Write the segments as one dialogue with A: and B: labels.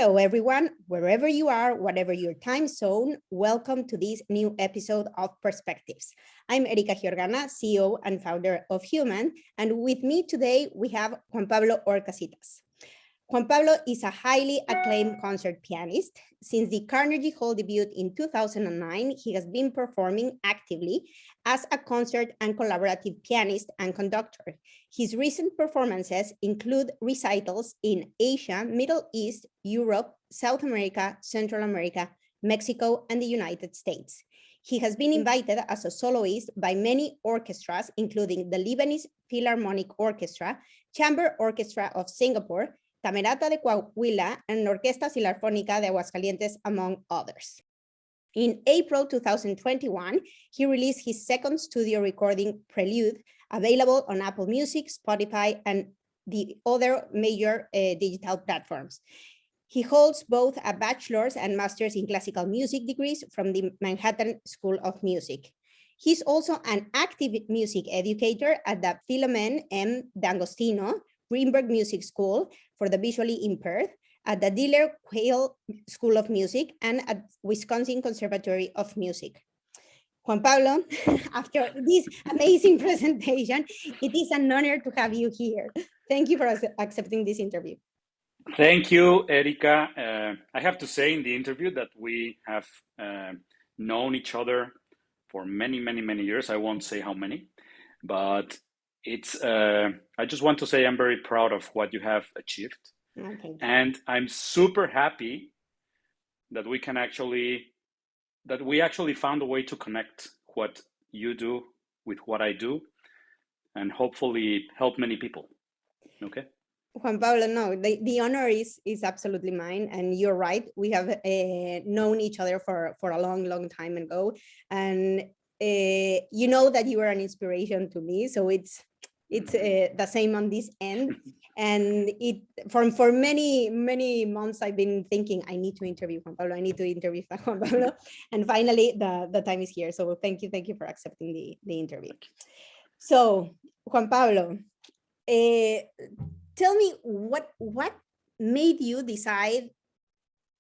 A: Hello, everyone, wherever you are, whatever your time zone, welcome to this new episode of Perspectives. I'm Erika Giorgana, CEO and founder of Human, and with me today we have Juan Pablo Horcasitas. Juan Pablo is a highly acclaimed concert pianist. Since the Carnegie Hall debut in 2009, he has been performing actively as a concert and collaborative pianist and conductor. His recent performances include recitals in Asia, Middle East, Europe, South America, Central America, Mexico, and the United States. He has been invited as a soloist by many orchestras, including the Lebanese Philharmonic Orchestra, Chamber Orchestra of Singapore, Camerata de Coahuila, and Orquesta Filarmónica de Aguascalientes, among others. In April 2021, he released his second studio recording, Prelude, available on Apple Music, Spotify, and the other major digital platforms. He holds both a bachelor's and master's in classical music degrees from the Manhattan School of Music. He's also an active music educator at the Philomene M. D'Agostino Greenberg Music School for the visually impaired, at the Diller Quayle School of Music, and at Wisconsin Conservatory of Music. Juan Pablo, after this amazing presentation, it is an honor to have you here. Thank you for accepting this interview.
B: Thank you, Erika. I have to say in the interview that we have known each other for many, many, many years. I won't say how many, but it's. I just want to say I'm very proud of what you have achieved.
A: Okay.
B: And I'm super happy that we actually found a way to connect what you do with what I do, and hopefully help many people. Okay.
A: Juan Pablo, no, the honor is absolutely mine, and you're right. We have known each other for a long, long time ago, and you know that you are an inspiration to me. So it's the same on this end. And it for many months I've been thinking I need to interview Juan Pablo. I need to interview Juan Pablo, and finally the time is here. So thank you for accepting the interview. So Juan Pablo, tell me what made you decide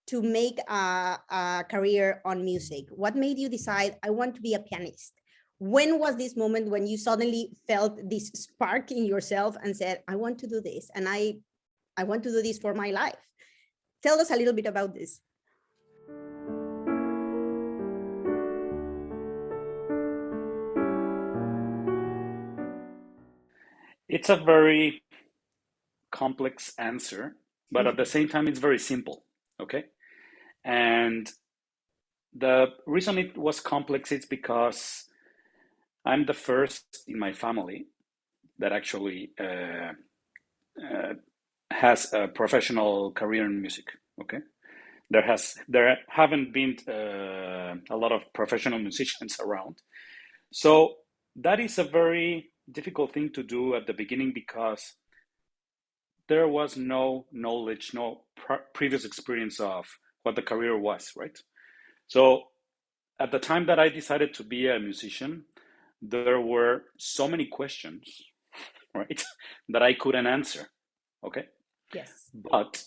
A: to make a career on music? What made you decide I want to be a pianist? When was this moment when you suddenly felt this spark in yourself and said, I want to do this, and I want to do this for my life? Tell us a little bit about this.
B: It's a very complex answer, but at the same time, it's very simple, okay? And the reason it was complex is because I'm the first in my family that actually has a professional career in music, okay? There haven't been a lot of professional musicians around. So that is a very difficult thing to do at the beginning because there was no knowledge, no previous experience of what the career was, right? So at the time that I decided to be a musician, there were so many questions, right, that I couldn't answer, okay?
A: Yes.
B: But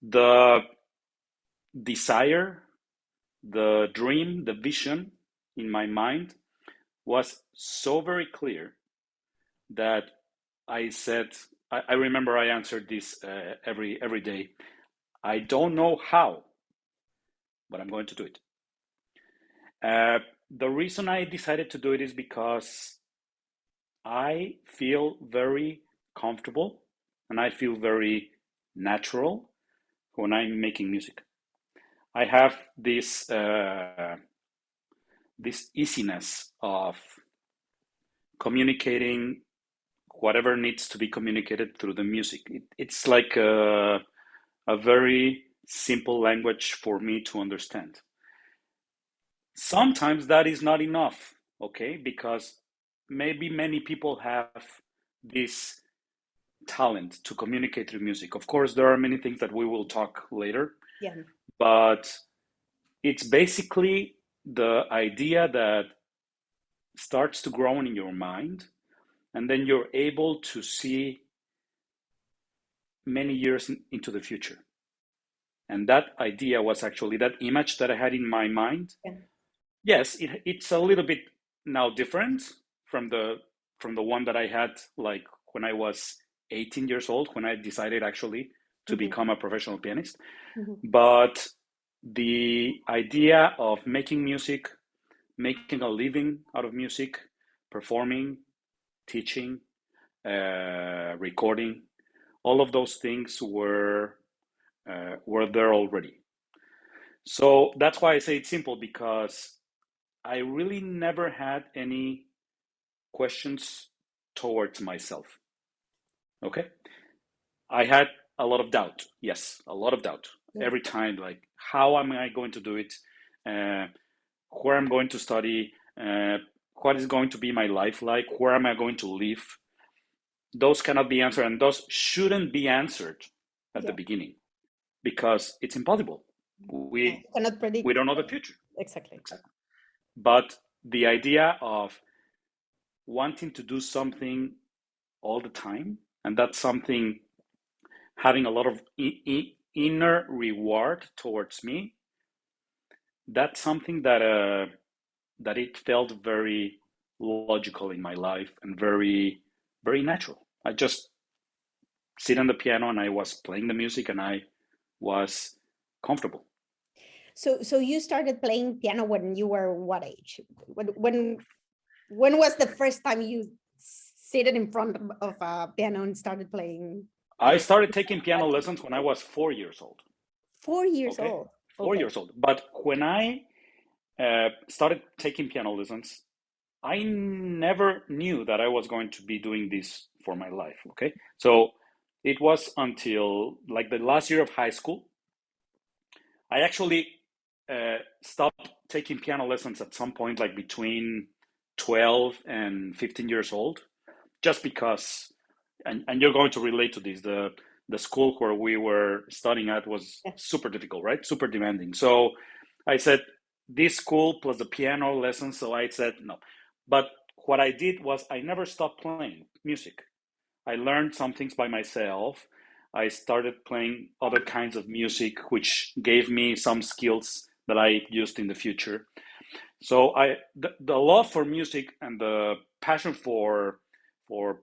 B: the desire, the dream, the vision in my mind was so very clear that I said, I remember I answered this every day. I don't know how, but I'm going to do it. The reason I decided to do it is because I feel very comfortable and I feel very natural when I'm making music. I have this easiness of communicating whatever needs to be communicated through the music. It's like a very simple language for me to understand. Sometimes that is not enough, okay? Because maybe many people have this talent to communicate through music. Of course, there are many things that we will talk later.
A: Yeah.
B: But it's basically the idea that starts to grow in your mind, and then you're able to see many years into the future. And that idea was actually that image that I had in my mind.
A: Yeah.
B: Yes, it's a little bit now different from the one that I had like when I was 18 years old, when I decided actually to become a professional pianist. But the idea of making music, making a living out of music, performing, teaching, recording, all of those things were there already. So that's why I say it's simple, because I really never had any questions towards myself. Okay. I had a lot of doubt. Yes, a lot of doubt every time. Like, how am I going to do it? Where I'm going to study? What is going to be my life like? Where am I going to live? Those cannot be answered, and those shouldn't be answered at the beginning, because it's impossible. We
A: cannot predict.
B: We don't know the future.
A: Exactly.
B: But the idea of wanting to do something all the time, and that's something having a lot of inner reward towards me, that's something that it felt very logical in my life and very, very natural. I just sit on the piano and I was playing the music and I was comfortable.
A: So you started playing piano when you were what age? When was the first time you seated in front of a piano and started playing?
B: I started taking piano lessons when I was 4 years old.
A: 4 years
B: Okay,
A: old.
B: 4 years old. But when I started taking piano lessons, I never knew that I was going to be doing this for my life. Okay, so it was until like the last year of high school, I actually stopped taking piano lessons at some point, like between 12 and 15 years old, just because, and you're going to relate to this, the school where we were studying at was super difficult, right? Super demanding. So I said, this school plus the piano lessons. So I said, no. But what I did was I never stopped playing music. I learned some things by myself. I started playing other kinds of music, which gave me some skills that I used in the future. So the love for music and the passion for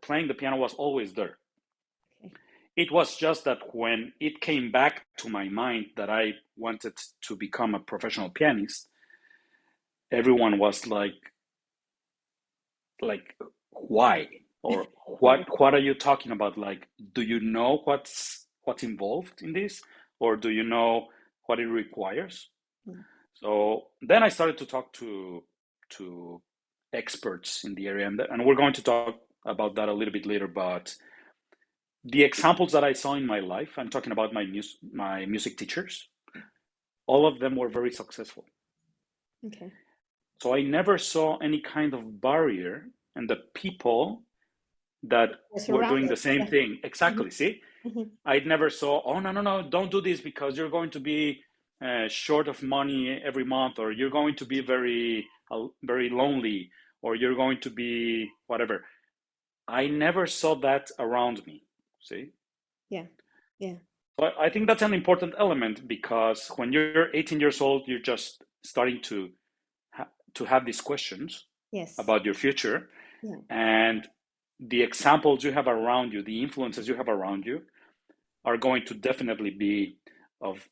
B: playing the piano was always there. It was just that when it came back to my mind that I wanted to become a professional pianist, everyone was like, why? Or what are you talking about? Like, do you know what's involved in this? Or do you know what it requires? So then I started to talk to experts in the area, and we're going to talk about that a little bit later. But the examples that I saw in my life, I'm talking about my music teachers, all of them were very successful.
A: Okay.
B: So I never saw any kind of barrier in the people that were doing the same thing. Exactly. See, I never saw, oh, no, don't do this because you're going to be short of money every month, or you're going to be very, very lonely, or you're going to be whatever. I never saw that around me. See?
A: Yeah.
B: So I think that's an important element, because when you're 18 years old, you're just starting to have these questions about your future. And the examples you have around you, the influences you have around you, are going to definitely be of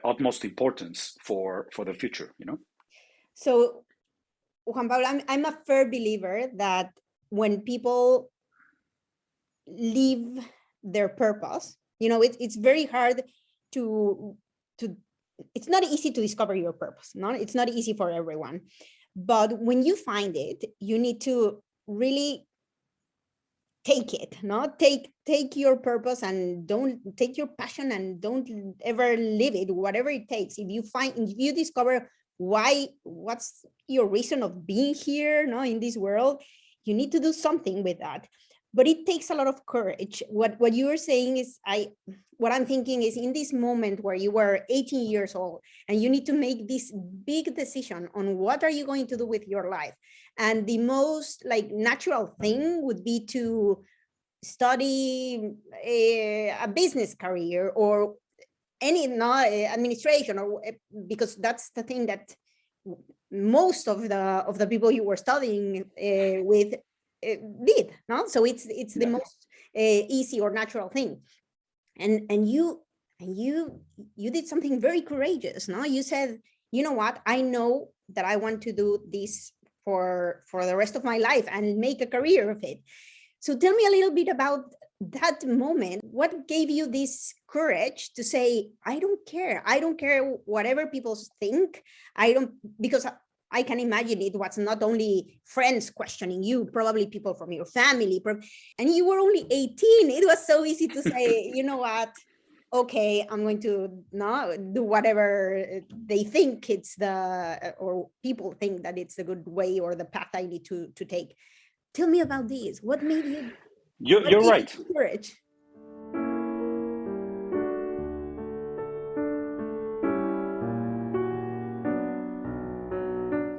B: utmost importance for the future, you know?
A: So, Juan Pablo, I'm a firm believer that when people leave their purpose, it's very hard to it's not easy to discover your purpose. No, it's not easy for everyone. But when you find it, you need to really take it. No, take your purpose and don't take your passion and don't ever leave it, whatever it takes. If you discover what's your reason of being here, no, in this world, you need to do something with that. But it takes a lot of courage. What you were saying is, what I'm thinking is, in this moment where you were 18 years old and you need to make this big decision on what are you going to do with your life, and the most natural thing would be to study a business career or any administration, or because that's the thing that most of the people you were studying with did, no? So it's the most easy or natural thing. And you did something very courageous, no? You said, you know what, I know that I want to do this for the rest of my life and make a career of it. So tell me a little bit about that moment. What gave you this courage to say, I don't care whatever people think. I don't, because I can imagine it was not only friends questioning you, probably people from your family, and you were only 18. It was so easy to say, you know what, okay, I'm going to do whatever they think it's or people think that it's the good way or the path I need to take. Tell me about this. What made you?
B: You're right.
A: Courage?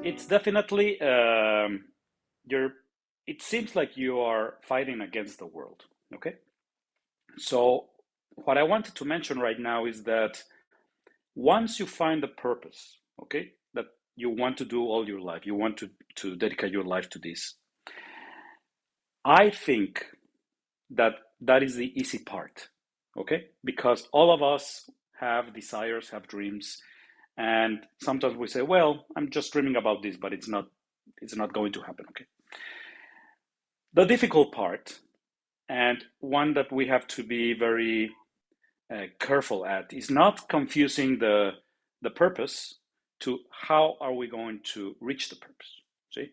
B: It's definitely it seems like you are fighting against the world. Okay, so what I wanted to mention right now is that once you find the purpose, okay, that you want to do all your life, you want to dedicate your life to this, I think that that is the easy part, okay, because all of us have desires, have dreams, and sometimes we say, well, I'm just dreaming about this, but it's not going to happen. Okay, the difficult part, and one that we have to be very careful at, is not confusing the purpose to how are we going to reach the purpose. See,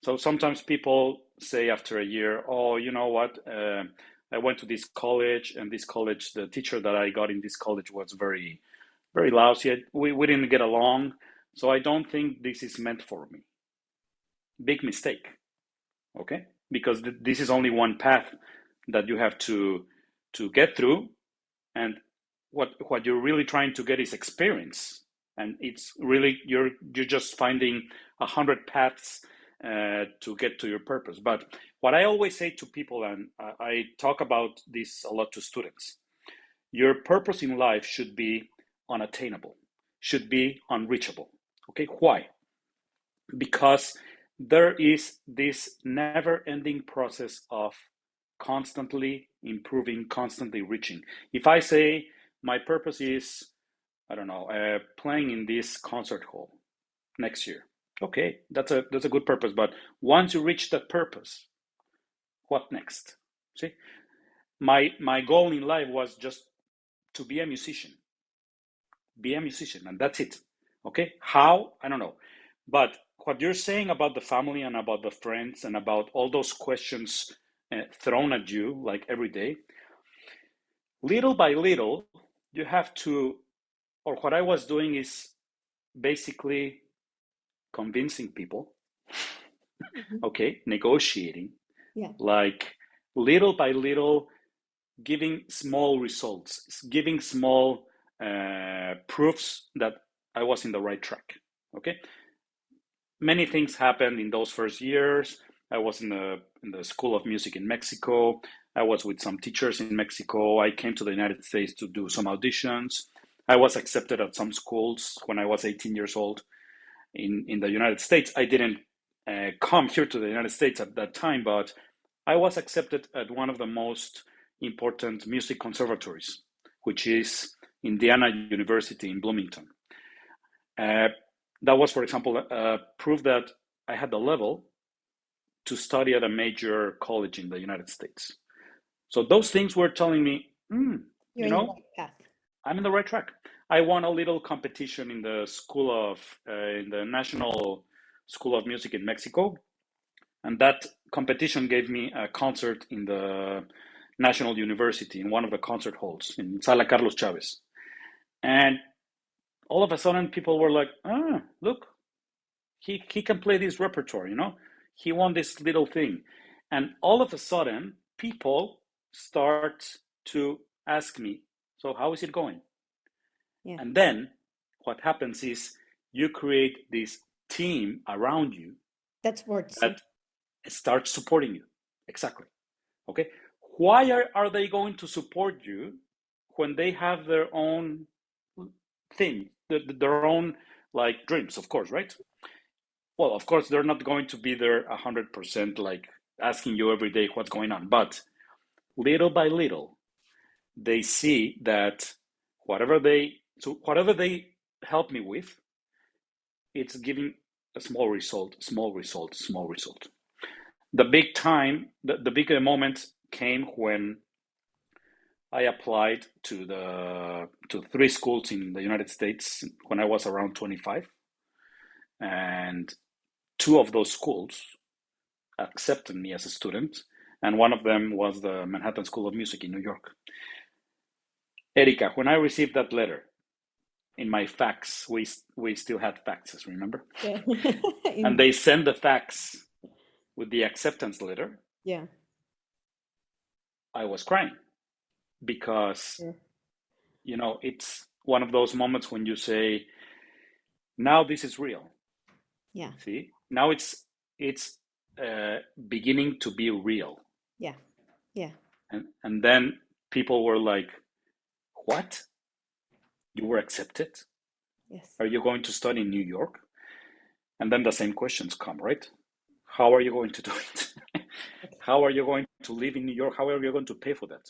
B: so sometimes people say after a year, oh, you know what, I went to this college, and this college, the teacher that I got in this college was very, very lousy. We didn't get along, so I don't think this is meant for me. Big mistake, okay? Because this is only one path that you have to get through, and what you're really trying to get is experience, and it's really you're just finding 100 paths to get to your purpose. But what I always say to people, and I talk about this a lot to students, your purpose in life should be unattainable, should be unreachable. Okay, why? Because there is this never-ending process of constantly improving, constantly reaching. If I say my purpose is, I don't know, playing in this concert hall next year, okay, that's a good purpose. But once you reach that purpose, what next? See, my goal in life was just to be a musician, and that's it. Okay, how? I don't know. But what you're saying about the family and about the friends and about all those questions thrown at you like every day, little by little, you have to, or what I was doing is basically convincing people, okay, negotiating,
A: Yeah.
B: like little by little, giving small results, giving small proofs that I was in the right track. Okay, many things happened in those first years. I was in the School of Music in Mexico. I was with some teachers in Mexico. I came to the United States to do some auditions. I was accepted at some schools when I was 18 years old in the United States. I didn't come here to the United States at that time, but I was accepted at one of the most important music conservatories, which is Indiana University in Bloomington. Uh, that was, for example, proof that I had the level to study at a major college in the United States. So those things were telling me,
A: You're in the right path.
B: I'm in the right track. I won a little competition in the in the National School of Music in Mexico, and that competition gave me a concert in the National University in one of the concert halls in Sala Carlos Chavez. And all of a sudden, people were like, look, he can play this repertoire, he won this little thing. And all of a sudden, people start to ask me, so how is it going?
A: Yeah.
B: And then what happens is you create this team around you
A: That's words.
B: that starts supporting you. Exactly. Okay. Why are they going to support you when they have their own thing, their own like dreams, of course, right? Well, of course, they're not going to be there 100%, like asking you every day what's going on, but little by little, they see that whatever they help me with, it's giving a small result, small result, small result. The big time, the big moment came when I applied to three schools in the United States when I was around 25, and two of those schools accepted me as a student, and one of them was the Manhattan School of Music in New York. Erika, when I received that letter in my fax, we still had faxes, remember?
A: Yeah.
B: And they sent the fax with the acceptance letter.
A: Yeah.
B: I was crying because,
A: Yeah.
B: it's one of those moments when you say, now this is real.
A: Yeah.
B: See, now it's beginning to be real.
A: Yeah. Yeah.
B: And then people were like, what? You were accepted?
A: Yes.
B: Are you going to study in New York? And then the same questions come, right? How are you going to do it? How are you going to live in New York? How are you going to pay for that?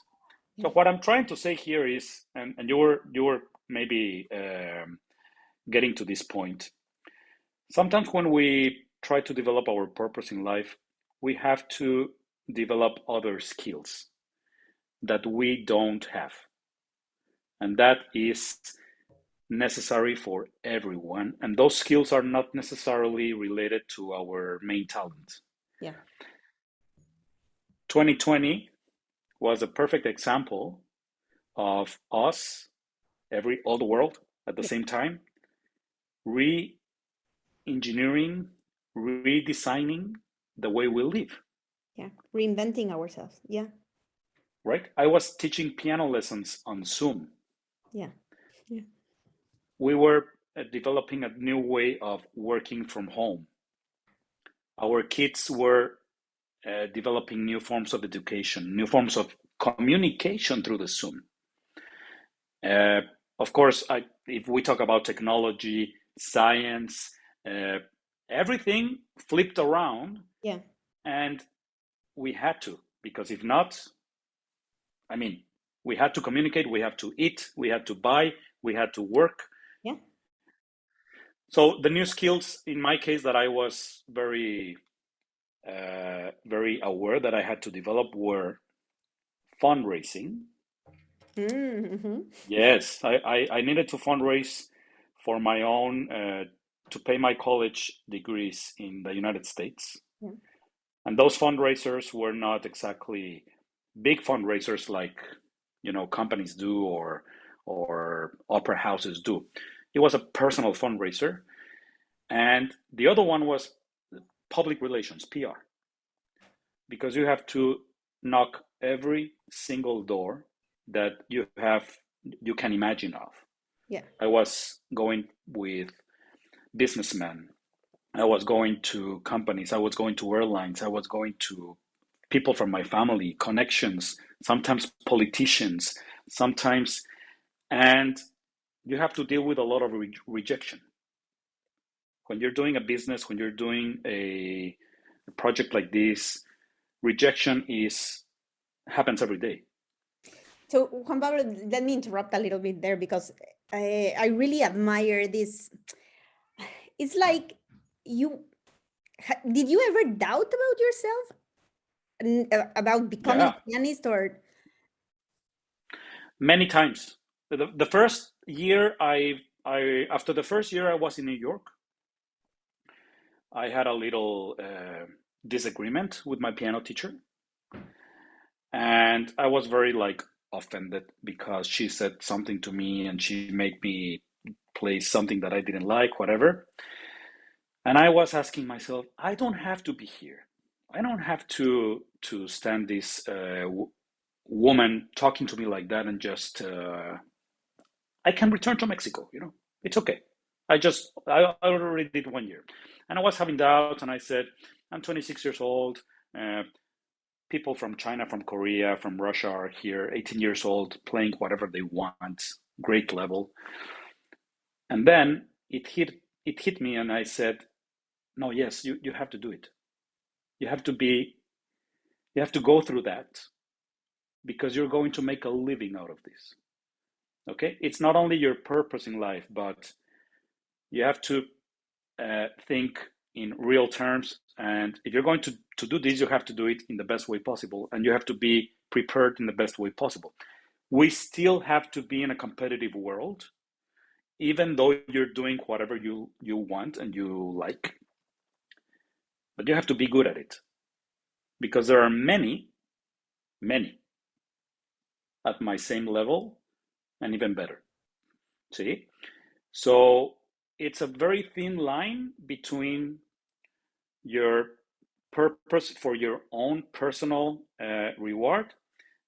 B: So what I'm trying to say here is, and you were maybe getting to this point. Sometimes when we try to develop our purpose in life, we have to develop other skills that we don't have. And that is necessary for everyone. And those skills are not necessarily related to our main talent.
A: Yeah.
B: 2020 was a perfect example of us, all the world at the
A: Yeah.
B: same time, re-engineering, redesigning the way we live.
A: Yeah. Reinventing ourselves. Yeah.
B: Right? I was teaching piano lessons on Zoom.
A: Yeah. Yeah.
B: We were developing a new way of working from home. Our kids were developing new forms of education, new forms of communication through the Zoom. Uh, of course, if we talk about technology, science, uh, everything flipped around,
A: Yeah.
B: and we had to, because if not, I mean, we had to communicate, we had to eat, we had to buy, we had to work.
A: Yeah.
B: So the new skills, in my case, that I was very aware that I had to develop were fundraising.
A: Mm-hmm.
B: Yes, I needed to fundraise for my own to pay my college degrees in the United States.
A: Yeah.
B: And those fundraisers were not exactly big fundraisers like, companies do or opera houses do. It was a personal fundraiser. And the other one was public relations, PR, because you have to knock every single door that you can imagine of.
A: Yeah.
B: I was going with businessmen. I was going to companies. I was going to airlines. I was going to people from my family, connections, sometimes politicians, sometimes, and you have to deal with a lot of rejection. When you're doing a business, when you're doing a project like this, rejection is happens every day.
A: So Juan Pablo, let me interrupt a little bit there because I really admire this. It's like you did you ever doubt about yourself about becoming
B: Yeah,
A: a pianist or
B: many times. The first year I after the first year I was in New York, I had a little disagreement with my piano teacher, and I was very like offended because she said something to me and she made me play something that I didn't like, whatever. And I was asking myself, I don't have to be here. I don't have to stand this woman talking to me like that and just I can return to Mexico. It's okay. I already did 1 year, and I was having doubts, and I said, I'm 26 years old. Uh, People from China, from Korea, from Russia are here, 18 years old, playing whatever they want, great level. And then it hit me, and I said, no, yes, you have to do it. You have to be you have to go through that because you're going to make a living out of this. Okay? It's not only your purpose in life, but you have to think in real terms. And if you're going to do this, you have to do it in the best way possible, and you have to be prepared in the best way possible. We still have to be in a competitive world, even though you're doing whatever you want and you like, but you have to be good at it because there are many at my same level and even better. See? So it's a very thin line between your purpose for your own personal reward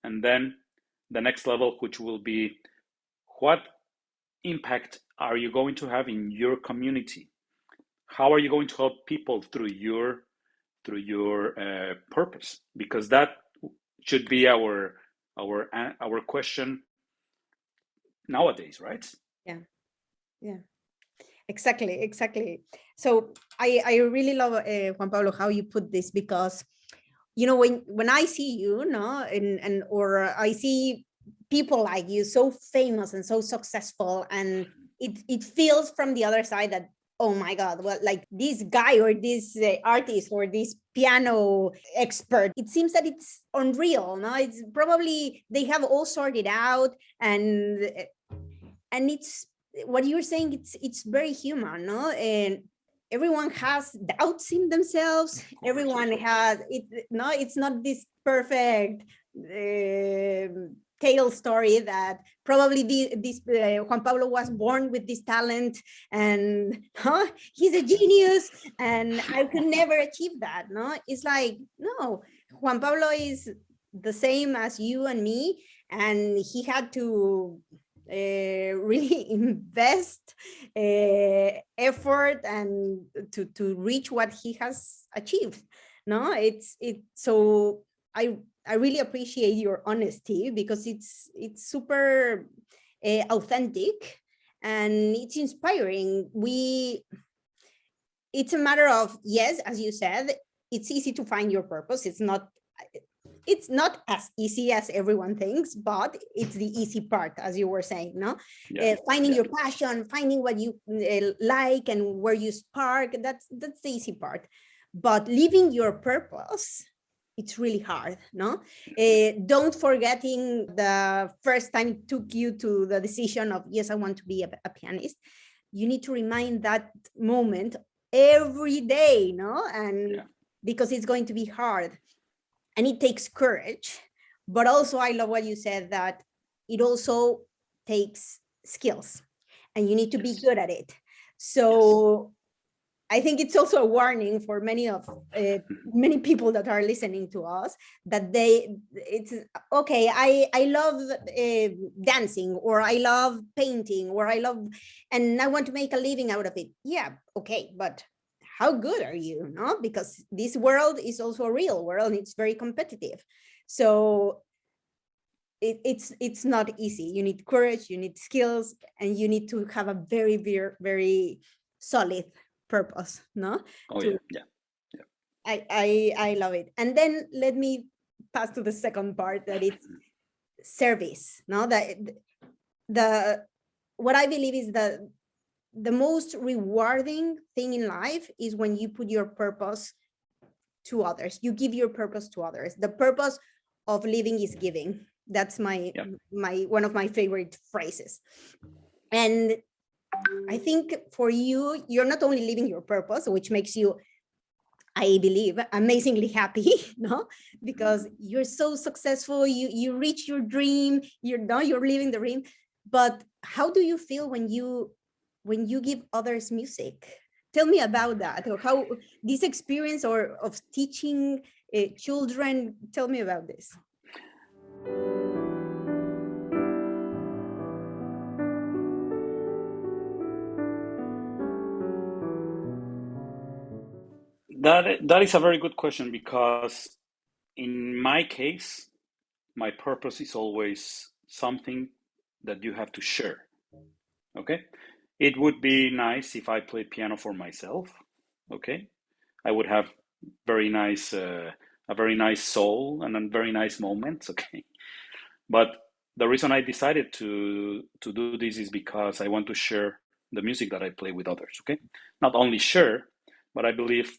B: and then the next level, which will be what impact are you going to have in your community? How are you going to help people through your purpose? Because that should be our question nowadays, right?
A: Yeah, yeah, exactly. So I really love, Juan Pablo, how you put this, because when I see you, no, and or I see people like you so famous and so successful, and it feels from the other side that, oh my God, well, like this guy or this artist or this piano expert, it seems that it's unreal. No, it's probably they have all sorted out, and it's what you're saying. It's very human, no, and everyone has doubts in themselves. Everyone has it. No, it's not this perfect tale story that probably this Juan Pablo was born with this talent, and he's a genius, and I could never achieve that. No, it's like, no, Juan Pablo is the same as you and me, and he had to really invest effort and to reach what he has achieved. No, so I really appreciate your honesty, because it's super authentic, and it's inspiring. It's a matter of, yes, as you said, it's easy to find your purpose. It's not as easy as everyone thinks, but it's the easy part, as you were saying, no?
B: Yeah,
A: Finding
B: yeah.
A: your passion, finding what you like and where you spark, that's the easy part. But living your purpose, it's really hard, no? Don't forgetting the first time it took you to the decision of, yes, I want to be a pianist. You need to remind that moment every day, no? And
B: Yeah.
A: because it's going to be hard, and it takes courage. But also, I love what you said, that it also takes skills, and you need to be
B: Yes.
A: good at it.
B: Yes.
A: So I think it's also a warning for many people that are listening to us, that it's okay. I love dancing, or I love painting, or I love, and I want to make a living out of it. Yeah, okay, but how good are you? No, because this world is also a real world, and it's very competitive. So it's not easy. You need courage, you need skills, and you need to have a very, very, very solid purpose, no?
B: Oh
A: To
B: yeah, yeah, yeah.
A: I love it. And then let me pass to the second part, that it's service. No, that the what I believe is the most rewarding thing in life is when you put your purpose to others. You give your purpose to others. The purpose of living is giving. That's my
B: Yeah.
A: one of my favorite phrases. And I think for you, you're not only living your purpose, which makes you, I believe, amazingly happy, no? Because you're so successful, you reach your dream, you're living the dream. But how do you feel when you give others music? Tell me about that, or how this experience or of teaching children. Tell me about this.
B: That is a very good question because in my case, my purpose is always something that you have to share. Okay? It would be nice if I played piano for myself. Okay, I would have very nice, a very nice soul and a very nice moments. Okay, but the reason I decided to do this is because I want to share the music that I play with others. Okay, not only share, but I believe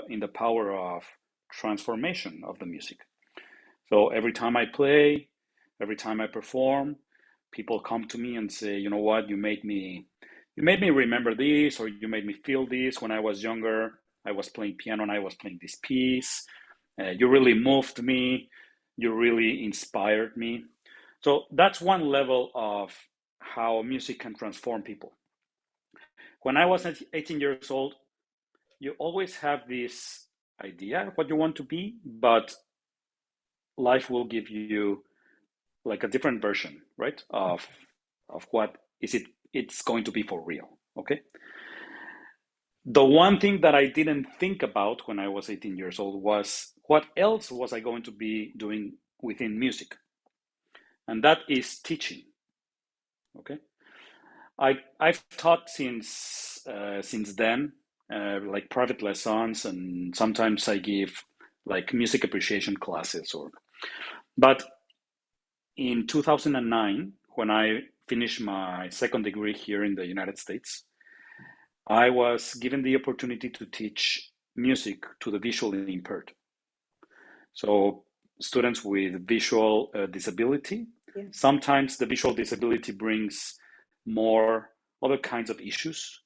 B: in the power of transformation of the music. So every time I play, every time I perform, people come to me and say, you know what, you made me remember this, or you made me feel this when I was younger. I was playing piano and I was playing this piece. You really moved me. You really inspired me. So that's one level of how music can transform people. When I was 18 years old, you always have this idea of what you want to be, but life will give you like a different version, right? Of what is it's going to be for real. Okay. The one thing that I didn't think about when I was 18 years old was what else was I going to be doing within music, and that is teaching. Okay. I've taught since then, like private lessons, and sometimes I give like music appreciation classes. But in 2009, when I finished my second degree here in the United States, I was given the opportunity to teach music to the visually impaired. So students with visual disability.
A: Yeah.
B: Sometimes the visual disability brings more other kinds of issues.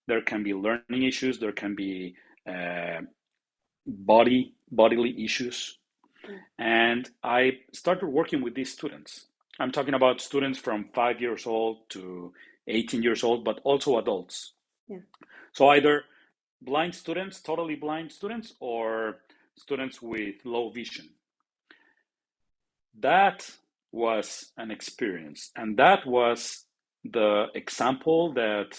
B: There can be learning issues. There can be uh, bodily issues.
A: Yeah.
B: And I started working with these students. I'm talking about students from 5 years old to 18 years old, but also adults.
A: Yeah.
B: So either blind students, totally blind students, or students with low vision. That was an experience. And that was the example that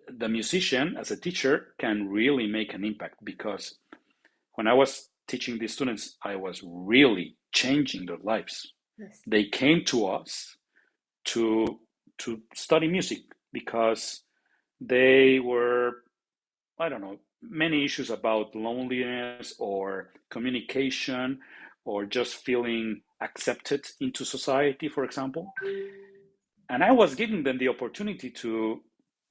B: the musician, as a teacher, can really make an impact, because when I was teaching these students, I was really changing their lives.
A: Yes.
B: They came to us to study music because they were, I don't know, many issues about loneliness or communication or just feeling accepted into society, for example. And I was giving them the opportunity to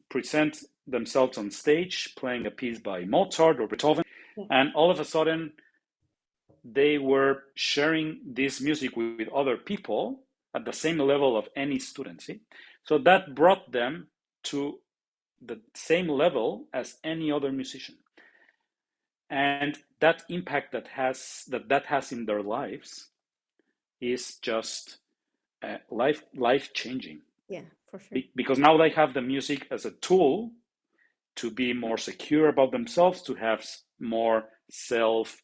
B: present themselves on stage, playing a piece by Mozart or Beethoven.
A: Yeah.
B: And all of a sudden, they were sharing this music with other people at the same level of any student. See? So that brought them to the same level as any other musician. And that impact that has in their lives is just life changing.
A: Yeah, for sure.
B: Because now they have the music as a tool to be more secure about themselves, to have more self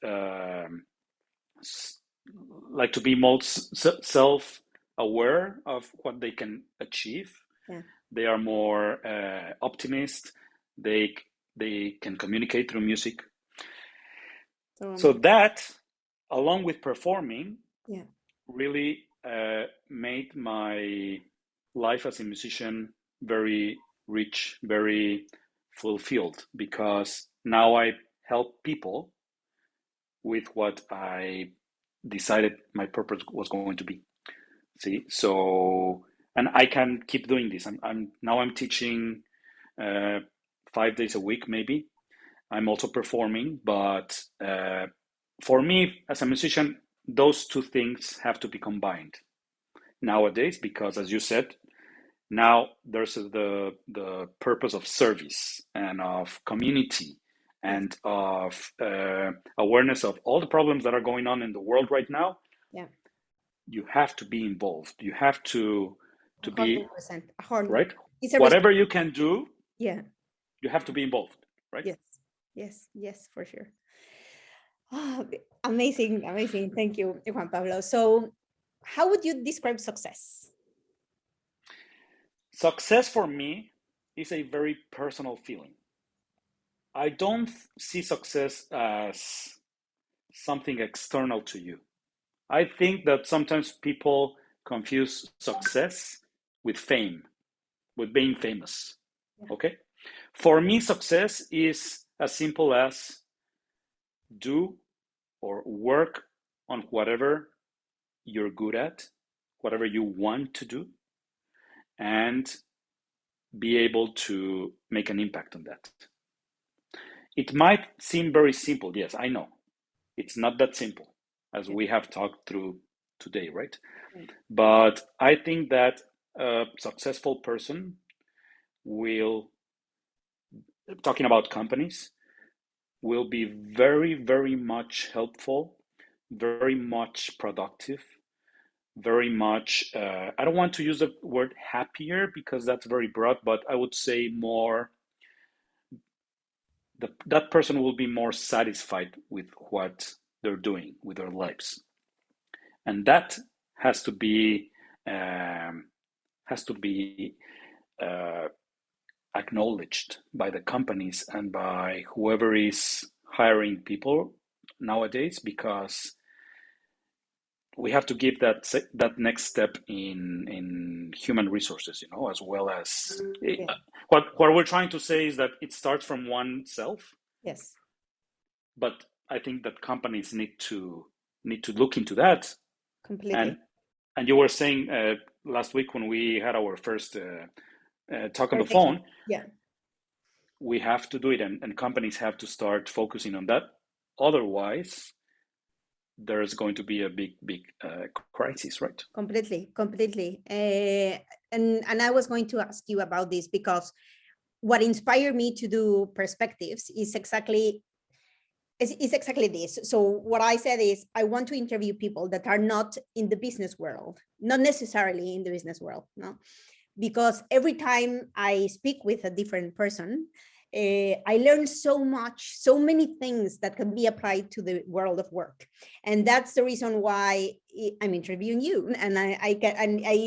B: like to be more self aware of what they can achieve.
A: Yeah.
B: They are more optimist. They can communicate through music. So that, along with performing,
A: yeah,
B: really made my life as a musician very rich, very fulfilled, because now I help people with what I decided my purpose was going to be. See, so, and I can keep doing this. I'm teaching 5 days a week, maybe. I'm also performing, but for me as a musician, those two things have to be combined nowadays, because, as you said, now there's the purpose of service and of community
A: yes,
B: and of awareness of all the problems that are going on in the world right now.
A: yeah,
B: You have to be involved. You have to be
A: 100%. 100.
B: right.
A: It's a
B: Whatever you can do,
A: yeah,
B: you have to be involved, right?
A: yes, yes, yes, for sure. Oh, amazing, amazing. Thank you, Juan Pablo. So, how would you describe success?
B: Success for me is a very personal feeling. I don't see success as something external to you. I think that sometimes people confuse success with fame, with being famous. Okay? For me, success is as simple as do or work on whatever you're good at, whatever you want to do, and be able to make an impact on that. It might seem very simple. Yes, I know. It's not that simple as we have talked through today, right? But I think that a successful person will, talking about companies, will be very, very much helpful, very much productive, very much, I don't want to use the word happier because that's very broad, but I would say more, that person will be more satisfied with what they're doing with their lives. And that has to be uh, acknowledged by the companies and by whoever is hiring people nowadays, because we have to give that next step in human resources, as well as what we're trying to say is that it starts from oneself.
A: Yes.
B: But I think that companies need to look into that.
A: Completely.
B: And you were saying last week when we had our first talk on the phone, we have to do it, and companies have to start focusing on that. Otherwise, there's going to be a big crisis, right?
A: Completely. And I was going to ask you about this, because what inspired me to do perspectives is exactly this. So what I said is, I want to interview people that are not in the business world, not necessarily in the business world, no? Because every time I speak with a different person, I learn so much, so many things that can be applied to the world of work. And that's the reason why I'm interviewing you, and I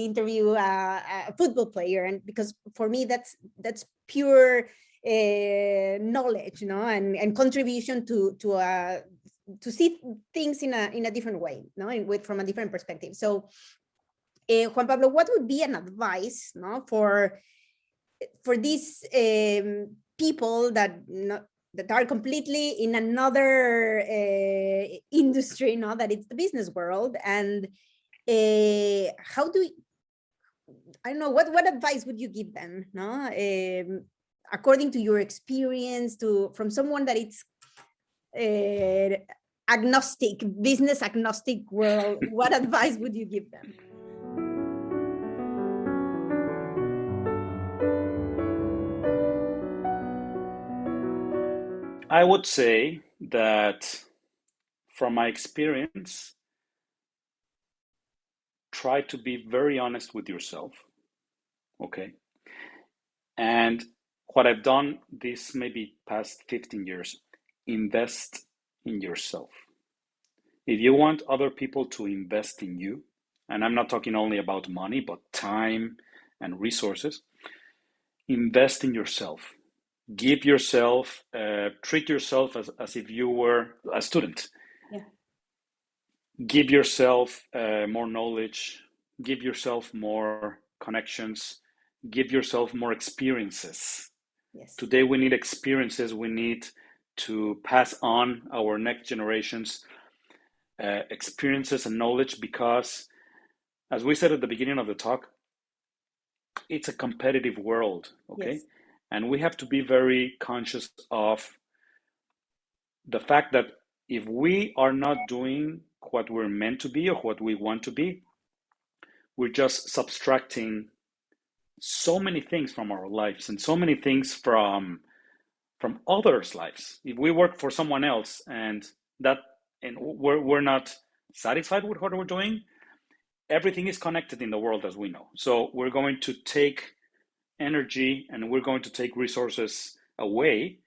A: interview a football player, and because for me that's pure knowledge, and contribution to see things in a different way, from a different perspective. So Juan Pablo, what would be an advice, for these people that are completely in another industry, that it's the business world, and how do I don't know, what advice would you give them, according to your experience, from someone that it's agnostic, business agnostic world, what advice would you give them?
B: I would say that from my experience, try to be very honest with yourself, okay? And what I've done this maybe past 15 years, invest in yourself. If you want other people to invest in you, and I'm not talking only about money, but time and resources, invest in yourself. Give yourself, treat yourself as if you were a student.
A: Yeah.
B: Give yourself more knowledge, give yourself more connections, give yourself more experiences.
A: Yes.
B: Today we need experiences. We need to pass on our next generations experiences and knowledge, because as we said at the beginning of the talk, it's a competitive world, okay? Yes. And we have to be very conscious of the fact that if we are not doing what we're meant to be or what we want to be, we're just subtracting so many things from our lives and so many things from others' lives. If we work for someone else and we're not satisfied with what we're doing, everything is connected in the world, as we know. So we're going to take energy and we're going to take resources away.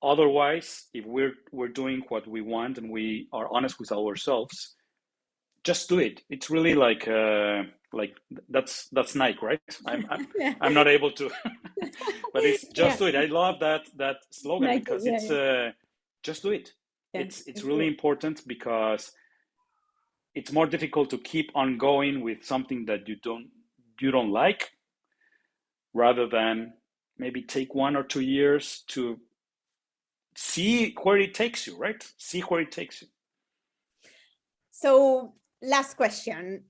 B: Otherwise, if we're doing what we want and we are honest with ourselves, just do it. It's really like that's Nike, right? I'm not able to, but it's just do it. I love that slogan Nike, because it's just do it. Yeah, it's really important, because it's more difficult to keep on going with something that you you don't like, rather than maybe take 1 or 2 years to see where it takes you, right? See where it takes you.
A: So last question.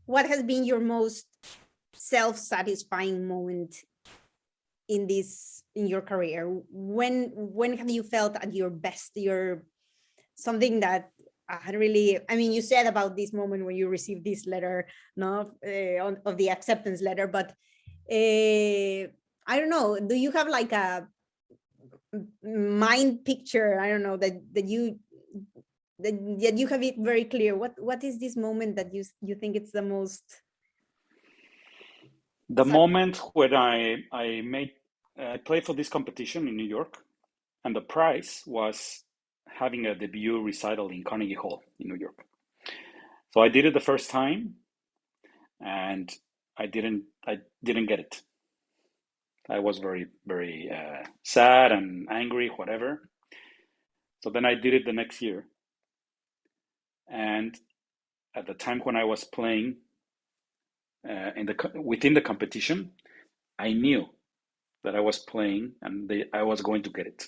A: What has been your most self-satisfying moment in your career? When have you felt at your best? Your something that really, I mean, you said about this moment when you received this letter, no, of the acceptance letter, but I don't know, do you have like a mind picture, I don't know, that you have it very clear? What is this moment that you think it's the most
B: The moment when I played for this competition in New York, and the prize was having a debut recital in Carnegie Hall in New York. So I did it the first time, and I didn't get it. I was very, very sad and angry, whatever. So then I did it the next year, and at the time when I was playing within the competition, I knew that I was playing and I was going to get it.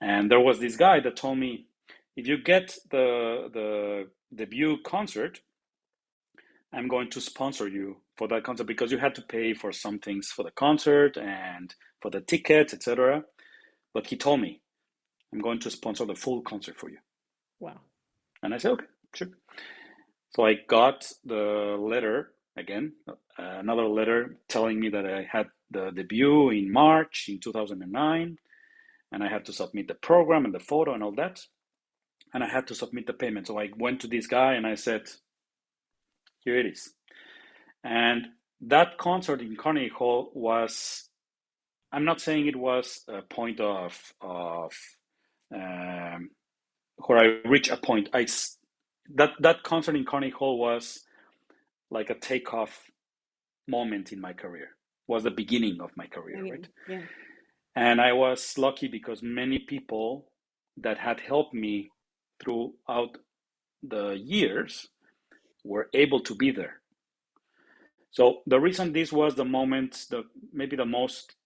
B: And there was this guy that told me, if you get the debut concert, I'm going to sponsor you for that concert, because you had to pay for some things for the concert and for the tickets, etc. But he told me, I'm going to sponsor the full concert for you.
A: wow.
B: And I said, okay, sure. So I got the letter again, another letter telling me that I had the debut in March in 2009, and I had to submit the program and the photo and all that, and I had to submit the payment. So I went to this guy and I said, here it is. And that concert in Carnegie Hall was, I'm not saying it was a point of where I reached a point. That concert in Carnegie Hall was like a takeoff moment in my career. Was the beginning of my career, right?
A: Yeah.
B: And I was lucky because many people that had helped me throughout the years were able to be there. So the reason this was the moment, maybe the most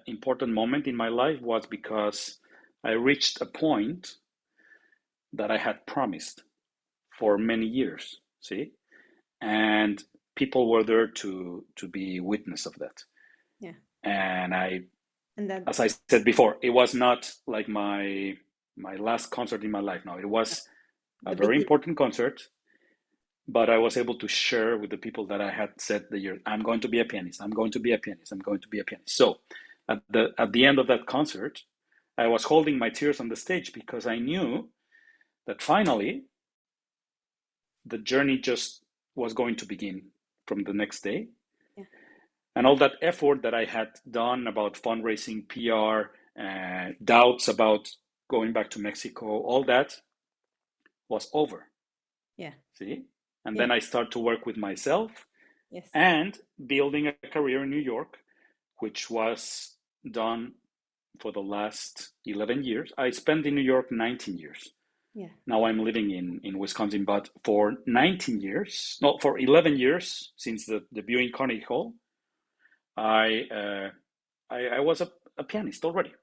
B: important moment in my life, was because I reached a point that I had promised for many years. See, and people were there to be witness of that.
A: Yeah.
B: And
A: And that,
B: as I said before, it was not like my last concert in my life. No, it was a very important concert, but I was able to share with the people that I had said the year, I'm going to be a pianist, I'm going to be a pianist, I'm going to be a pianist. So at the end of that concert, I was holding my tears on the stage because I knew that finally the journey just was going to begin from the next day.
A: yeah.
B: And all that effort that I had done about fundraising, PR, doubts about going back to Mexico, all that was over.
A: Yeah.
B: See? And
A: Yeah.
B: then I start to work with myself
A: Yes.
B: and building a career in New York, which was done for the last 11 years. I spent in New York 19 years.
A: Yeah.
B: Now I'm living in Wisconsin, but for 19 years, not for 11 years, since the debut in Carnegie Hall, I was a pianist already.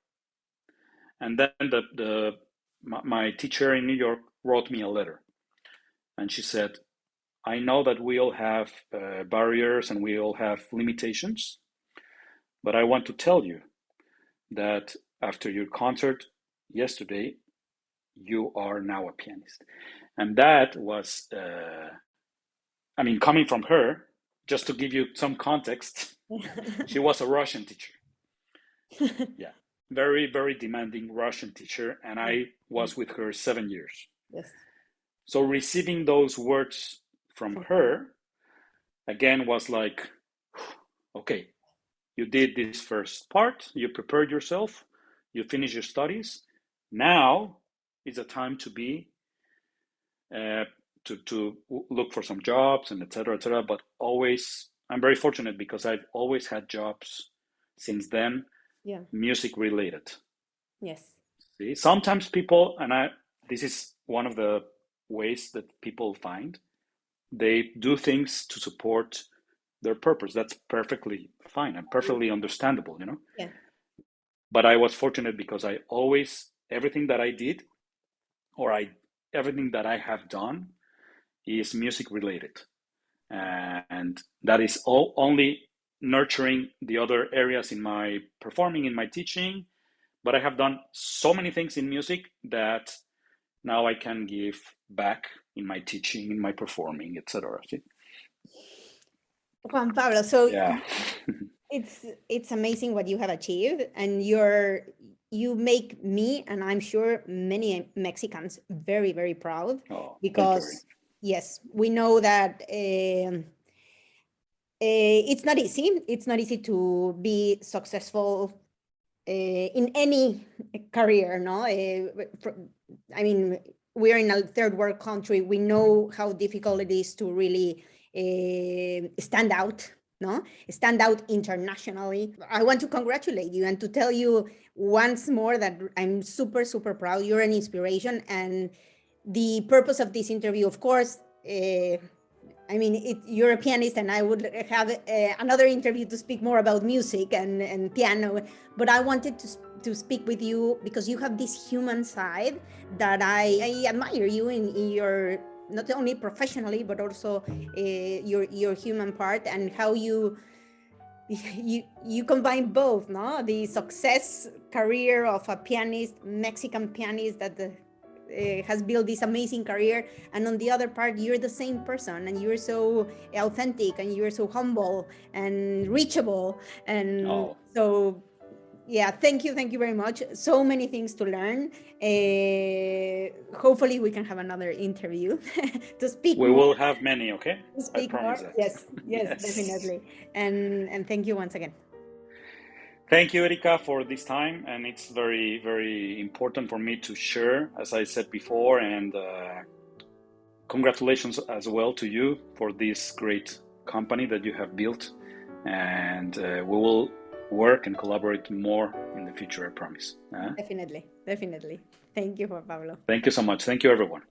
B: And then my teacher in New York wrote me a letter, and she said, I know that we all have barriers and we all have limitations, but I want to tell you that after your concert yesterday, you are now a pianist. And that was, I mean, coming from her, just to give you some context, she was a Russian teacher. Yeah, very, very demanding Russian teacher. And I was with her 7 years.
A: Yes.
B: So receiving those words from her again was like, okay, you did this first part, you prepared yourself, you finished your studies. Now is the time to be to look for some jobs and etc. etc. But always, I'm very fortunate because I've always had jobs since then,
A: Yeah.
B: music related.
A: Yes.
B: See, sometimes people, and this is one of the ways that people find, they do things to support their purpose. That's perfectly fine and perfectly understandable, you know.
A: Yeah.
B: But I was fortunate because I always, everything that I did, or everything that I have done is music related. And that is all only nurturing the other areas in my performing, in my teaching. But I have done so many things in music that now I can give back in my teaching, in my performing, etc.
A: Juan Pablo, so
B: Yeah.
A: it's amazing what you have achieved, and you make me, and I'm sure many Mexicans, very, very proud,
B: Oh, thank you, Eri.
A: because yes, we know that it's not easy. It's not easy to be successful in any career, no? I mean, we're in a third world country. We know how difficult it is to really stand out, no? Stand out internationally. I want to congratulate you and to tell you once more that I'm super, super proud. You're an inspiration. And the purpose of this interview, of course, I mean, you're a pianist, and I would have another interview to speak more about music and piano. But I wanted to speak with you because you have this human side that I admire you in your, not only professionally, but also your human part, and how you combine both, no? The success career of a pianist, Mexican pianist that has built this amazing career, and on the other part, you're the same person, and you're so authentic, and you're so humble and reachable, and
B: Oh,
A: so yeah, thank you very much. So many things to learn. Hopefully we can have another interview to speak
B: we
A: more,
B: will have many, okay?
A: to
B: I
A: speak more.
B: promise that.
A: Yes, yes,
B: Yes.
A: definitely. And thank you once again.
B: Thank you, Erika, for this time. And it's very, very important for me to share, as I said before. And congratulations as well to you for this great company that you have built. And we will work and collaborate more in the future, I promise.
A: Definitely, definitely. Thank you, Juan Pablo.
B: Thank you so much. Thank you, everyone.